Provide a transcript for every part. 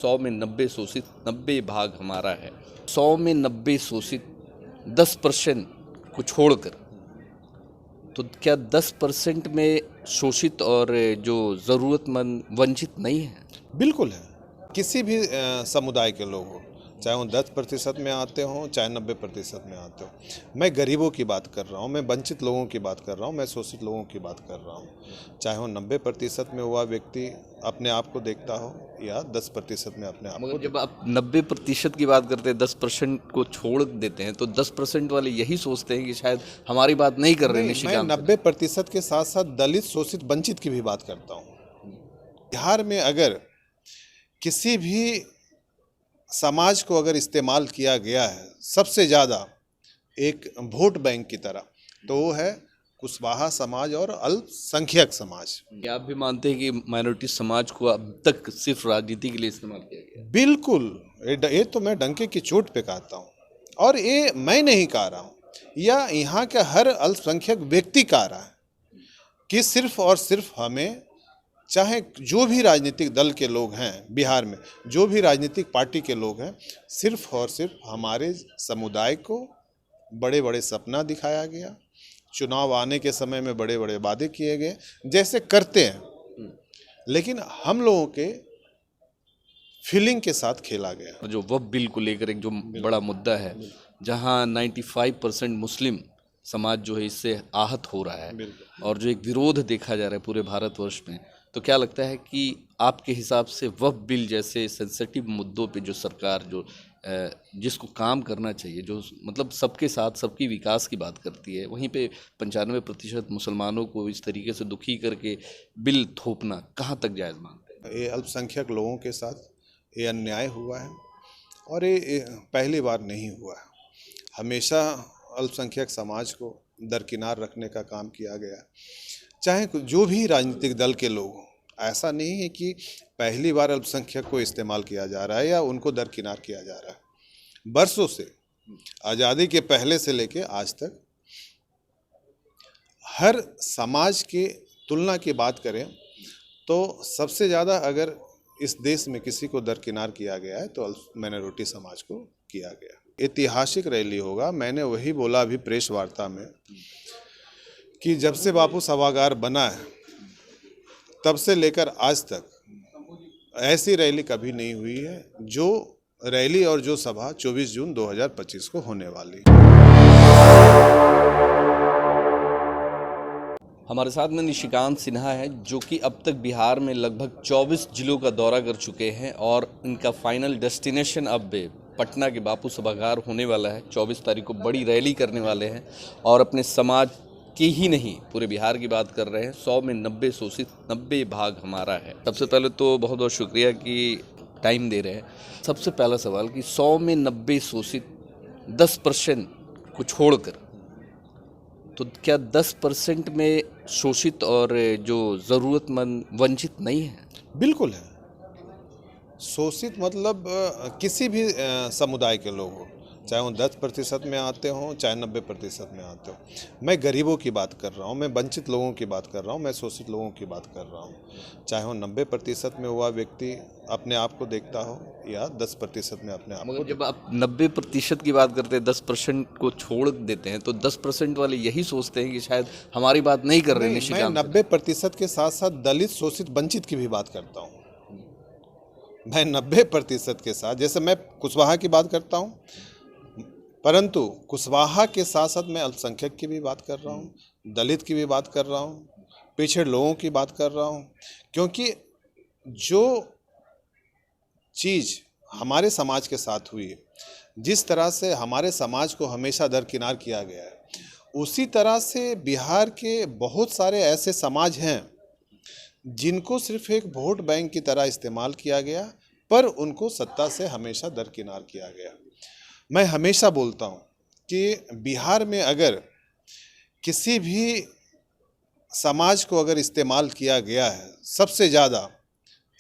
100 में 90 शोषित, 90 भाग हमारा है। 100 में 90 शोषित, 10% को छोड़कर, तो क्या 10% में शोषित और जो ज़रूरतमंद वंचित नहीं है? बिल्कुल है। किसी भी समुदाय के लोग हों, चाहे वो 10% में आते हों, चाहे 90% में आते हों। मैं गरीबों की बात कर रहा हूँ, मैं वंचित लोगों की बात कर रहा हूँ, मैं शोषित लोगों की बात कर रहा हूँ। चाहे वो 90% में हुआ व्यक्ति अपने आप को देखता हो या 10% में अपने आप को मगर जब आप 90% की बात करते हैं, 10% को छोड़ देते हैं, तो 10% वाले यही सोचते हैं कि शायद हमारी बात नहीं कर रहे नहीं, मैं निशिकांत। 90% के साथ साथ दलित, शोषित, वंचित की भी बात करता हूँ। बिहार में अगर किसी भी समाज को अगर इस्तेमाल किया गया है सबसे ज़्यादा एक वोट बैंक की तरह, तो वो है कुशवाहा समाज और अल्पसंख्यक समाज। क्या आप भी मानते हैं कि माइनॉरिटी समाज को अब तक सिर्फ राजनीति के लिए इस्तेमाल किया गया है? बिल्कुल, ये तो मैं डंके की चोट पे कहता हूँ, और ये मैं नहीं कह रहा हूँ, या यहाँ का हर अल्पसंख्यक व्यक्ति कह रहा है कि सिर्फ और सिर्फ हमें, चाहे जो भी राजनीतिक दल के लोग हैं बिहार में, जो भी राजनीतिक पार्टी के लोग हैं, सिर्फ और सिर्फ हमारे समुदाय को बड़े बड़े सपना दिखाया गया, चुनाव आने के समय में बड़े बड़े वादे किए गए, जैसे करते हैं, लेकिन हम लोगों के फीलिंग के साथ खेला गया। जो वक्फ बिल को लेकर एक जो बड़ा मुद्दा है, जहां 95% मुस्लिम समाज जो है इससे आहत हो रहा है, और जो एक विरोध देखा जा रहा है पूरे भारतवर्ष में, तो क्या लगता है कि आपके हिसाब से वक्फ बिल जैसे सेंसिटिव मुद्दों पे जो सरकार जो जिसको काम करना चाहिए, जो मतलब सबके साथ सबकी विकास की बात करती है, वहीं पे 95% मुसलमानों को इस तरीके से दुखी करके बिल थोपना कहाँ तक जायज़ मानते हैं? ये अल्पसंख्यक लोगों के साथ ये अन्याय हुआ है, और ये पहली बार नहीं हुआ है। हमेशा अल्पसंख्यक समाज को दरकिनार रखने का काम किया गया, चाहे जो भी राजनीतिक दल के लोग हों। ऐसा नहीं है कि पहली बार अल्पसंख्यक को इस्तेमाल किया जा रहा है या उनको दरकिनार किया जा रहा है। बरसों से, आज़ादी के पहले से लेके आज तक, हर समाज की तुलना की बात करें तो सबसे ज़्यादा अगर इस देश में किसी को दरकिनार किया गया है तो माइनॉरिटी समाज को किया गया। ऐतिहासिक रैली होगा, मैंने वही बोला अभी प्रेस वार्ता में कि जब से बापू सभागार बना है तब से लेकर आज तक ऐसी रैली कभी नहीं हुई है जो रैली और जो सभा 24 जून 2025 को होने वाली। हमारे साथ में निशिकांत सिन्हा है, जो कि अब तक बिहार में लगभग 24 जिलों का दौरा कर चुके हैं, और इनका फाइनल डेस्टिनेशन अब पटना के बापू सभागार होने वाला है। 24 तारीख को बड़ी रैली करने वाले हैं, और अपने समाज के ही नहीं पूरे बिहार की बात कर रहे हैं। 100 में 90 शोषित, 90 भाग हमारा है। सबसे पहले तो बहुत बहुत शुक्रिया कि टाइम दे रहे हैं। सबसे पहला सवाल कि 100 में 90 शोषित, 10% को छोड़कर, तो क्या 10% में शोषित और जो ज़रूरतमंद वंचित नहीं है? बिल्कुल है। शोषित मतलब किसी भी समुदाय के लोग हों, चाहे वो 10% में आते हों, चाहे 90% में आते हों। मैं गरीबों की बात कर रहा हूँ, मैं वंचित लोगों की बात कर रहा हूँ, मैं शोषित लोगों की बात कर रहा हूँ। चाहे वो 90% में हुआ व्यक्ति अपने आप को देखता हो या 10% में अपने आप को। मगर जब आप 90% की बात करते हैं, 10% को छोड़ देते हैं, तो 10% वाले यही सोचते हैं कि शायद हमारी बात नहीं कर रहे नहीं, मैं निशिकांत। 90% के साथ साथ दलित, शोषित, वंचित की भी बात करता हूँ। मैं 90% के साथ, जैसे मैं कुशवाहा की बात करता हूँ, परंतु कुशवाहा के साथ साथ मैं अल्पसंख्यक की भी बात कर रहा हूँ, दलित की भी बात कर रहा हूँ, पिछड़े लोगों की बात कर रहा हूँ, क्योंकि जो चीज़ हमारे समाज के साथ हुई है, जिस तरह से हमारे समाज को हमेशा दरकिनार किया गया है, उसी तरह से बिहार के बहुत सारे ऐसे समाज हैं जिनको सिर्फ एक वोट बैंक की तरह इस्तेमाल किया गया, पर उनको सत्ता से हमेशा दरकिनार किया गया। मैं हमेशा बोलता हूँ कि बिहार में अगर किसी भी समाज को अगर इस्तेमाल किया गया है सबसे ज़्यादा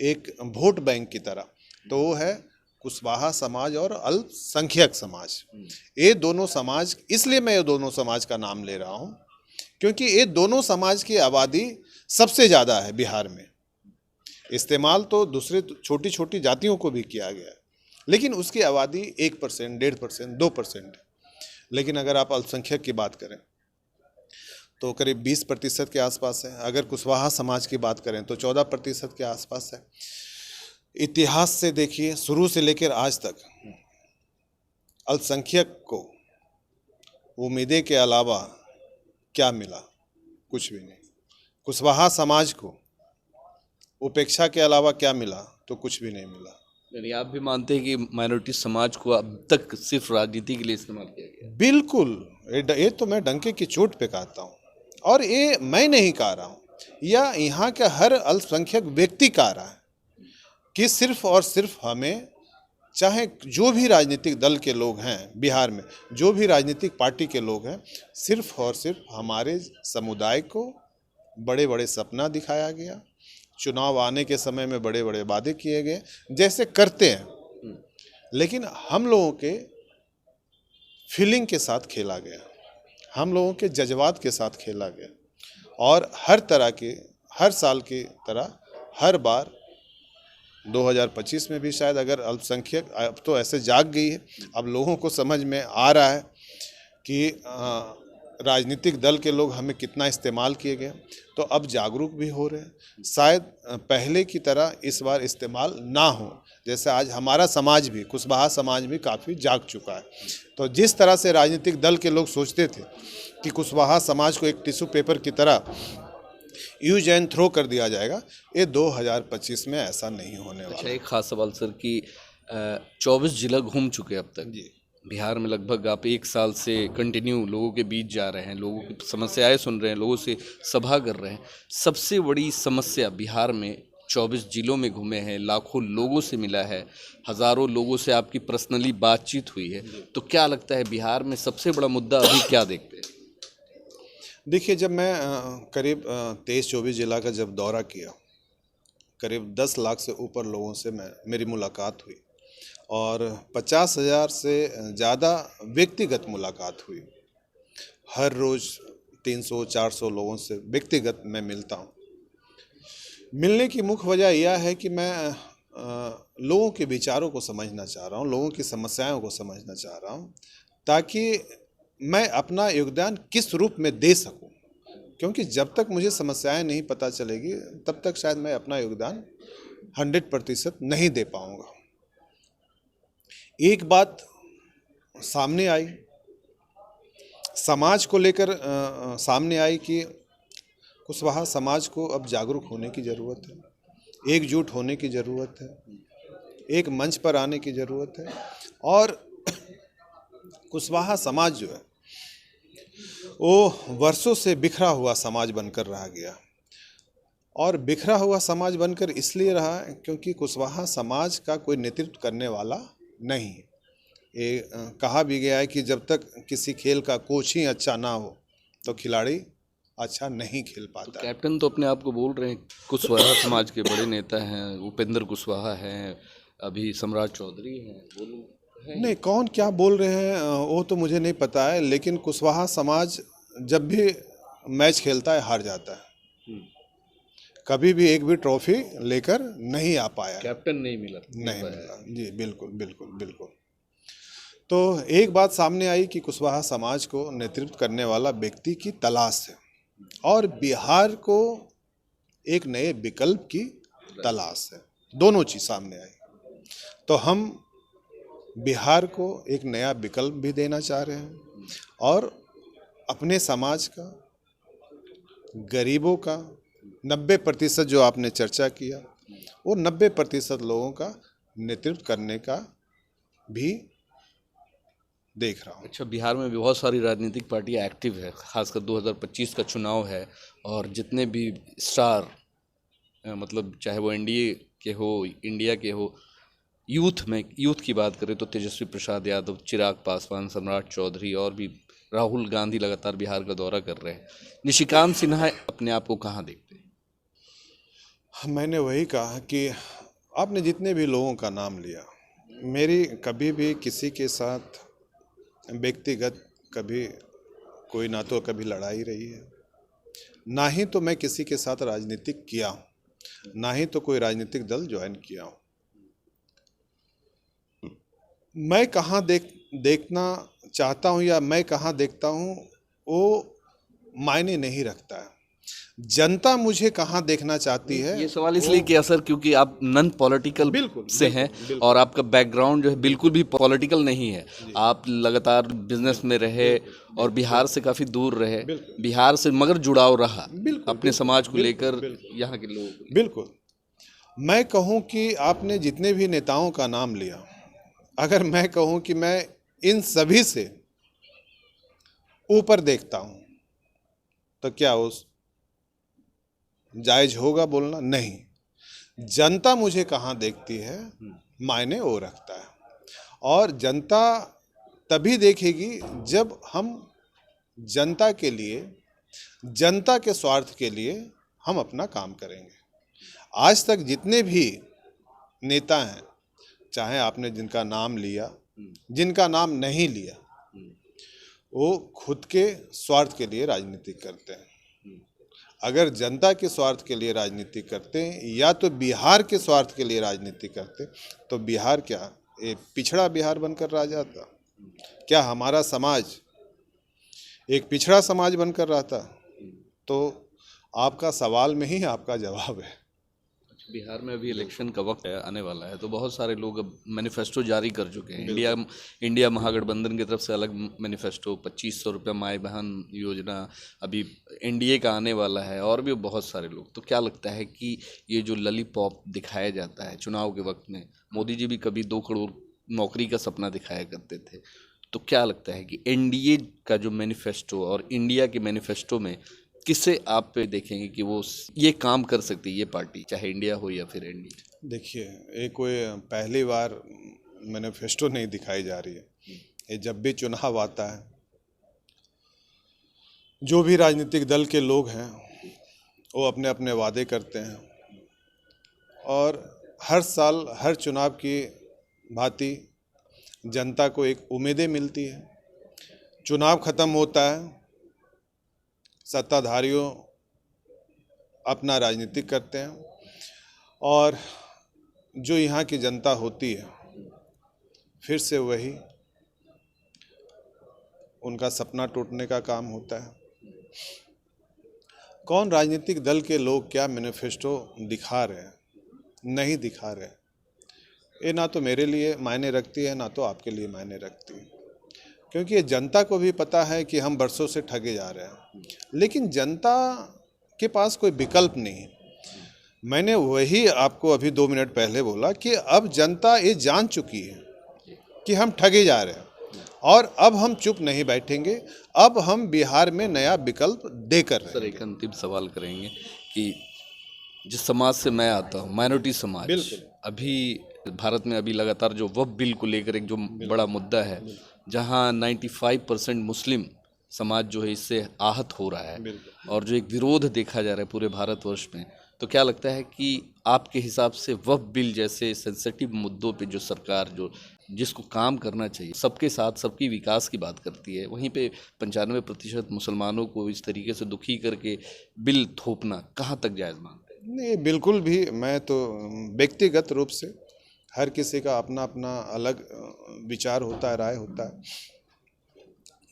एक वोट बैंक की तरह, तो वो है कुशवाहा समाज और अल्पसंख्यक समाज। ये दोनों समाज, इसलिए मैं ये दोनों समाज का नाम ले रहा हूँ क्योंकि ये दोनों समाज की आबादी सबसे ज़्यादा है बिहार में। इस्तेमाल तो दूसरे छोटी छोटी जातियों को भी किया गया है, लेकिन उसकी आबादी 1%, 1.5%, 2% है। लेकिन अगर आप अल्पसंख्यक की बात करें तो करीब 20% के आसपास है। अगर कुशवाहा समाज की बात करें तो 14% के आसपास है। इतिहास से देखिए, शुरू से लेकर आज तक अल्पसंख्यक को उम्मीदें के अलावा क्या मिला? कुछ भी नहीं। कुशवाहा समाज को उपेक्षा के अलावा क्या मिला? तो कुछ भी नहीं मिला। यानी आप भी मानते हैं कि माइनॉरिटी समाज को अब तक सिर्फ राजनीति के लिए इस्तेमाल किया गया? बिल्कुल, ये तो मैं डंके की चोट पे कहता हूँ, और ये मैं नहीं कह रहा हूँ, या यहाँ का हर अल्पसंख्यक व्यक्ति कह रहा है कि सिर्फ और सिर्फ हमें, चाहे जो भी राजनीतिक दल के लोग हैं बिहार में, जो भी राजनीतिक पार्टी के लोग हैं, सिर्फ और सिर्फ हमारे समुदाय को बड़े बड़े सपना दिखाया गया, चुनाव आने के समय में बड़े बड़े वादे किए गए जैसे करते हैं, लेकिन हम लोगों के फीलिंग के साथ खेला गया, हम लोगों के जज्बात के साथ खेला गया, और हर तरह के, हर साल की तरह हर बार 2025 में भी शायद, अगर अल्पसंख्यक अब तो ऐसे जाग गई है, अब लोगों को समझ में आ रहा है कि राजनीतिक दल के लोग हमें कितना इस्तेमाल किए गए, तो अब जागरूक भी हो रहे हैं। शायद पहले की तरह इस बार इस्तेमाल ना हो, जैसे आज हमारा समाज भी, कुशवाहा समाज भी काफ़ी जाग चुका है। तो जिस तरह से राजनीतिक दल के लोग सोचते थे कि कुशवाहा समाज को एक टिश्यू पेपर की तरह यूज एंड थ्रो कर दिया जाएगा, ये 2025 में ऐसा नहीं होने वाला। अच्छा, एक खास सवाल सर कि 24 जिला घूम चुके अब तक जी। बिहार में, लगभग आप 1 साल से कंटिन्यू लोगों के बीच जा रहे हैं, लोगों की समस्याएं सुन रहे हैं, लोगों से सभा कर रहे हैं। सबसे बड़ी समस्या बिहार में 24 जिलों में घूमे हैं, लाखों लोगों से मिला है, हज़ारों लोगों से आपकी पर्सनली बातचीत हुई है, तो क्या लगता है बिहार में सबसे बड़ा मुद्दा अभी क्या देखते हैं? देखिए, जब मैं करीब 23-24 जिला का जब दौरा किया, करीब 10 लाख से ऊपर लोगों से मेरी मुलाकात हुई, और 50,000 से ज़्यादा व्यक्तिगत मुलाकात हुई। हर रोज़ 300-400 लोगों से व्यक्तिगत मैं मिलता हूँ। मिलने की मुख्य वजह यह है कि मैं लोगों के विचारों को समझना चाह रहा हूँ, लोगों की समस्याओं को समझना चाह रहा हूँ, ताकि मैं अपना योगदान किस रूप में दे सकूं, क्योंकि जब तक मुझे समस्याएं नहीं पता चलेगी तब तक शायद मैं अपना योगदान 100% नहीं दे पाऊंगा। एक बात सामने आई, समाज को लेकर सामने आई कि कुशवाहा समाज को अब जागरूक होने की ज़रूरत है, एकजुट होने की ज़रूरत है, एक मंच पर आने की ज़रूरत है, और कुशवाहा समाज जो है वो वर्षों से बिखरा हुआ समाज बनकर रह गया, और बिखरा हुआ समाज बनकर इसलिए रहा क्योंकि कुशवाहा समाज का कोई नेतृत्व करने वाला नहीं है। ये कहा भी गया है कि जब तक किसी खेल का कोच ही अच्छा ना हो तो खिलाड़ी अच्छा नहीं खेल पाता। कैप्टन तो अपने आप को बोल रहे हैं, कुशवाहा समाज के बड़े नेता हैं, उपेंद्र कुशवाहा हैं, अभी सम्राट चौधरी हैं, वो लोग हैं। नहीं, कौन क्या बोल रहे हैं वो तो मुझे नहीं पता है, लेकिन कुशवाहा समाज जब भी मैच खेलता है हार जाता है, कभी भी एक भी ट्रॉफी लेकर नहीं आ पाया, कैप्टन नहीं मिला, नहीं मिला। जी बिल्कुल बिल्कुल बिल्कुल। तो एक बात सामने आई कि कुशवाहा समाज को नेतृत्व करने वाला व्यक्ति की तलाश है, और बिहार को एक नए विकल्प की तलाश है। दोनों चीज़ सामने आई, तो हम बिहार को एक नया विकल्प भी देना चाह रहे हैं, और अपने समाज का, गरीबों का 90% जो आपने चर्चा किया, वो 90% लोगों का नेतृत्व करने का भी देख रहा हूँ। अच्छा, बिहार में भी बहुत सारी राजनीतिक पार्टियां एक्टिव है, खासकर 2025 का चुनाव है, और जितने भी स्टार मतलब चाहे वो एनडीए के हो, इंडिया के हो, यूथ की बात करें तो तेजस्वी प्रसाद यादव, चिराग पासवान, सम्राट चौधरी, और भी राहुल गांधी लगातार बिहार का दौरा कर रहे हैं। निशिकांत सिन्हा अपने आप को कहाँ देखते हैं? मैंने वही कहा कि आपने जितने भी लोगों का नाम लिया, मेरी कभी भी किसी के साथ व्यक्तिगत कभी कोई ना तो कभी लड़ाई रही है, ना ही तो मैं किसी के साथ राजनीतिक किया हूँ। ना ही तो कोई राजनीतिक दल ज्वाइन किया हूँ। मैं कहाँ देखना चाहता हूँ या मैं कहाँ देखता हूँ वो मायने नहीं रखता है। जनता मुझे कहाँ देखना चाहती है ये सवाल इसलिए किया सर क्योंकि आप नॉन पॉलिटिकल बिल्कुल, से हैं बिल्कुल। और आपका बैकग्राउंड जो है बिल्कुल भी पॉलिटिकल नहीं है। आप लगातार बिजनेस में रहे और बिहार से काफ़ी दूर रहे, बिहार से मगर जुड़ाव रहा अपने समाज को लेकर, यहाँ के लोगों को लेकर। बिल्कुल। मैं कहूँ कि आपने जितने भी नेताओं का नाम लिया, अगर मैं कहूँ कि मैं इन सभी से ऊपर देखता हूँ तो क्या उस जायज होगा बोलना? नहीं। जनता मुझे कहाँ देखती है मायने वो रखता है, और जनता तभी देखेगी जब हम जनता के लिए, जनता के स्वार्थ के लिए हम अपना काम करेंगे। आज तक जितने भी नेता हैं, चाहे आपने जिनका नाम लिया, जिनका नाम नहीं लिया, वो खुद के स्वार्थ के लिए राजनीति करते हैं। अगर जनता के स्वार्थ के लिए राजनीति करते हैं या तो बिहार के स्वार्थ के लिए राजनीति करते, तो बिहार क्या एक पिछड़ा बिहार बनकर रह जाता? क्या हमारा समाज एक पिछड़ा समाज बनकर रहता? तो आपका सवाल में ही आपका जवाब है। बिहार में अभी इलेक्शन का वक्त है, आने वाला है, तो बहुत सारे लोग अब मैनिफेस्टो जारी कर चुके हैं। इंडिया महागठबंधन की तरफ से अलग मैनिफेस्टो, 2500 रुपये माई बहन योजना, अभी एनडीए का आने वाला है, और भी बहुत सारे लोग। तो क्या लगता है कि ये जो ललीपॉप दिखाया जाता है चुनाव के वक्त में, मोदी जी भी कभी 2 करोड़ नौकरी का सपना दिखाया करते थे, तो क्या लगता है कि एनडीए का जो मैनिफेस्टो और इंडिया के मैनिफेस्टो में किसे आप पे देखेंगे कि वो ये काम कर सकती है, ये पार्टी, चाहे इंडिया हो या फिर एनडीए? देखिए, ये कोई पहली बार मैनिफेस्टो नहीं दिखाई जा रही है। ये जब भी चुनाव आता है, जो भी राजनीतिक दल के लोग हैं वो अपने अपने वादे करते हैं, और हर साल हर चुनाव की भांति जनता को एक उम्मीदें मिलती है। चुनाव खत्म होता है, सत्ताधारियों अपना राजनीति करते हैं, और जो यहाँ की जनता होती है फिर से वही उनका सपना टूटने का काम होता है। कौन राजनीतिक दल के लोग क्या मैनिफेस्टो दिखा रहे हैं, नहीं दिखा रहे, ये ना तो मेरे लिए मायने रखती है, ना तो आपके लिए मायने रखती है, क्योंकि ये जनता को भी पता है कि हम बरसों से ठगे जा रहे हैं, लेकिन जनता के पास कोई विकल्प नहीं है। मैंने वही आपको अभी 2 मिनट पहले बोला कि अब जनता ये जान चुकी है कि हम ठगे जा रहे हैं, और अब हम चुप नहीं बैठेंगे, अब हम बिहार में नया विकल्प देकर सर एक अंतिम सवाल करेंगे कि जिस समाज से मैं आता हूँ, माइनॉरिटी समाज, अभी भारत में अभी लगातार जो वक्फ बिल को लेकर एक जो बड़ा मुद्दा है, जहाँ 95% मुस्लिम समाज जो है इससे आहत हो रहा है, और जो एक विरोध देखा जा रहा है पूरे भारतवर्ष में, तो क्या लगता है कि आपके हिसाब से वक्फ बिल जैसे सेंसिटिव मुद्दों पे जो सरकार जो जिसको काम करना चाहिए, सबके साथ सबकी विकास की बात करती है, वहीं पे 95% मुसलमानों को इस तरीके से दुखी करके बिल थोपना कहाँ तक जायज़ मानते हैं? नहीं, बिल्कुल भी। मैं तो व्यक्तिगत रूप से हर किसी का अपना अपना अलग विचार होता है, राय होता है,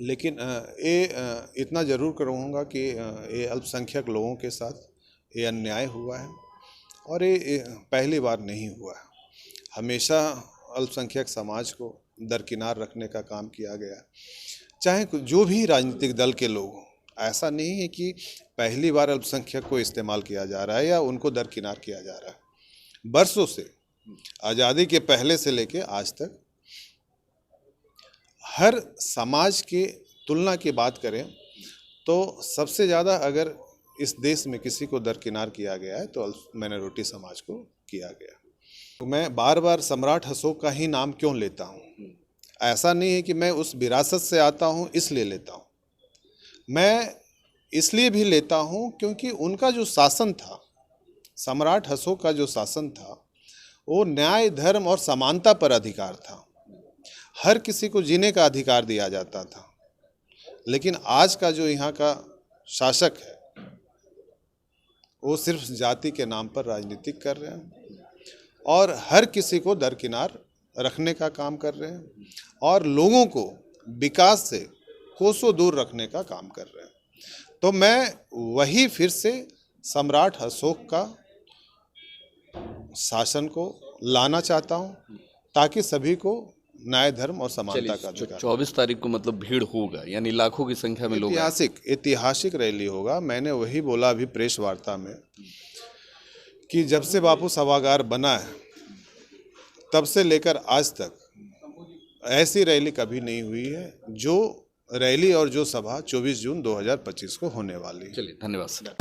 लेकिन ये इतना ज़रूर कहूँगा कि ये अल्पसंख्यक लोगों के साथ ये अन्याय हुआ है, और ये पहली बार नहीं हुआ है। हमेशा अल्पसंख्यक समाज को दरकिनार रखने का काम किया गया, चाहे जो भी राजनीतिक दल के लोग हों। ऐसा नहीं है कि पहली बार अल्पसंख्यक को इस्तेमाल किया जा रहा है या उनको दरकिनार किया जा रहा है। बरसों से, आज़ादी के पहले से लेके आज तक, हर समाज की तुलना की बात करें तो सबसे ज़्यादा अगर इस देश में किसी को दरकिनार किया गया है तो माइनॉरिटी समाज को किया गया। तो मैं बार बार सम्राट अशोक का ही नाम क्यों लेता हूँ? ऐसा नहीं है कि मैं उस विरासत से आता हूँ इसलिए लेता हूँ, मैं इसलिए भी लेता हूँ क्योंकि उनका जो शासन था, सम्राट अशोक का जो शासन था, वो न्याय, धर्म और समानता पर अधिकार था। हर किसी को जीने का अधिकार दिया जाता था। लेकिन आज का जो यहाँ का शासक है वो सिर्फ जाति के नाम पर राजनीतिक कर रहे हैं और हर किसी को दरकिनार रखने का काम कर रहे हैं और लोगों को विकास से कोसों दूर रखने का काम कर रहे हैं। तो मैं वही फिर से सम्राट अशोक का शासन को लाना चाहता हूं ताकि सभी को न्याय, धर्म और समानता का अधिकार। 24 तारीख को मतलब भीड़ होगा, यानी लाखों की संख्या में लोग ऐतिहासिक रैली होगा। मैंने वही बोला अभी प्रेस वार्ता में कि जब से बापू सभागार बना है तब से लेकर आज तक ऐसी रैली कभी नहीं हुई है जो रैली और जो सभा 24 जून 2025 को होने वाली है। चलिए, धन्यवाद सर।